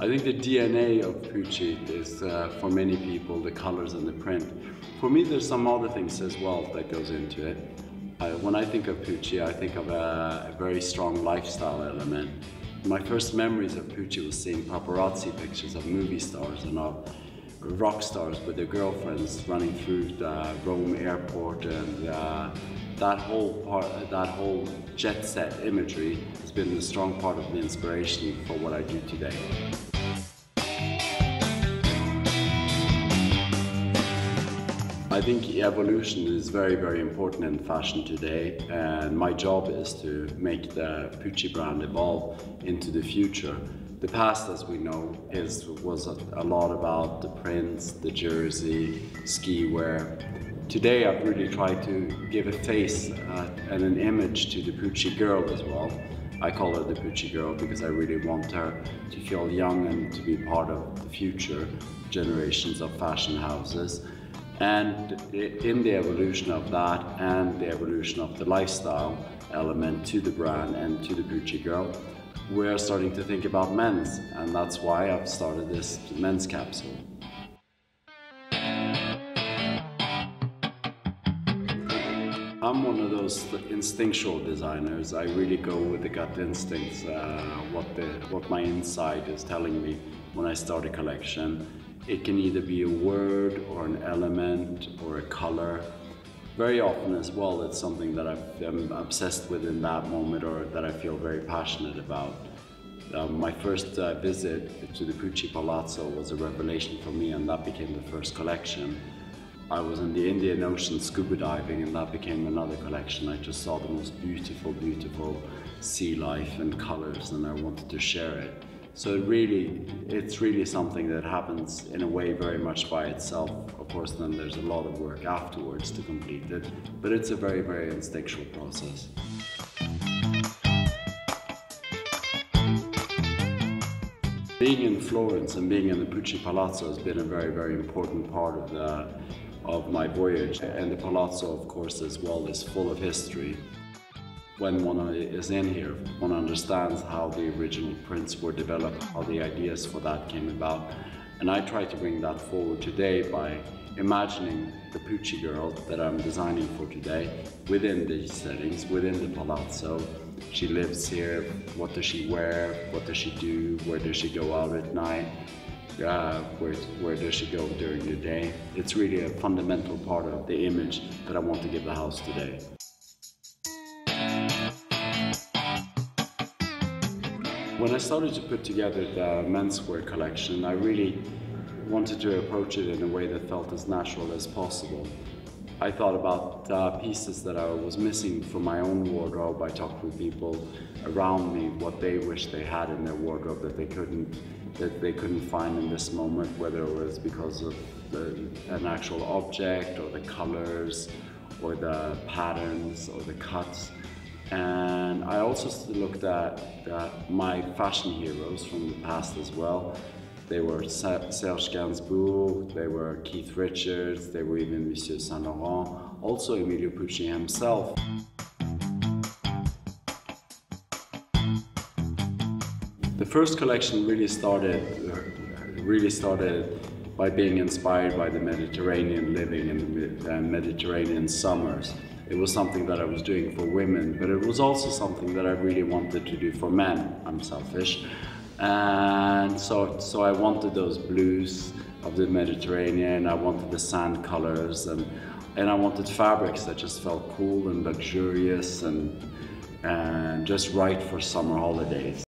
I think the DNA of Pucci is, for many people, the colors and the print. For me, there's some other things as well that goes into it. When I think of Pucci, I think of a very strong lifestyle element. My first memories of Pucci was seeing paparazzi pictures of movie stars and of rock stars with their girlfriends running through the Rome airport, and that whole jet set imagery has been a strong part of the inspiration for what I do today. I think evolution is very, very important in fashion today, and my job is to make the Pucci brand evolve into the future. The past, as we know, was a lot about the prints, the jersey, ski wear. Today I've really tried to give a face and an image to the Pucci girl as well. I call her the Pucci girl because I really want her to feel young and to be part of the future generations of fashion houses. And in the evolution of that and the evolution of the lifestyle element to the brand and to the Pucci girl, we're starting to think about men's, and that's why I've started this men's capsule. I'm one of those instinctual designers. I really go with the gut instincts, what my inside is telling me when I start a collection. It can either be a word or an element or a color. Very often as well, it's something that I'm obsessed with in that moment or that I feel very passionate about. My first visit to the Pucci Palazzo was a revelation for me, and that became the first collection. I was in the Indian Ocean scuba diving, and that became another collection. I just saw the most beautiful, beautiful sea life and colors, and I wanted to share it. So it's really something that happens in a way very much by itself. Of course, then there's a lot of work afterwards to complete it, but it's a very, very instinctual process. Being in Florence and being in the Pucci Palazzo has been a very, very important part of my voyage. And the Palazzo, of course, as well, is full of history. When one is in here, one understands how the original prints were developed, how the ideas for that came about. And I try to bring that forward today by imagining the Pucci girl that I'm designing for today within these settings, within the Palazzo. She lives here. What does she wear? What does she do? Where does she go out at night? Where does she go during the day? It's really a fundamental part of the image that I want to give the house today. When I started to put together the menswear collection, I really wanted to approach it in a way that felt as natural as possible. I thought about pieces that I was missing from my own wardrobe. I talked with people around me what they wish they had in their wardrobe that they couldn't find in this moment, whether it was because of an actual object or the colors or the patterns or the cuts. And I also looked at my fashion heroes from the past as well. They were Serge Gainsbourg, they were Keith Richards, they were even Monsieur Saint Laurent, also Emilio Pucci himself. The first collection really started by being inspired by the Mediterranean living and the Mediterranean summers. It was something that I was doing for women, but it was also something that I really wanted to do for men. I'm selfish. And so I wanted those blues of the Mediterranean, I wanted the sand colors, and I wanted fabrics that just felt cool and luxurious and just right for summer holidays.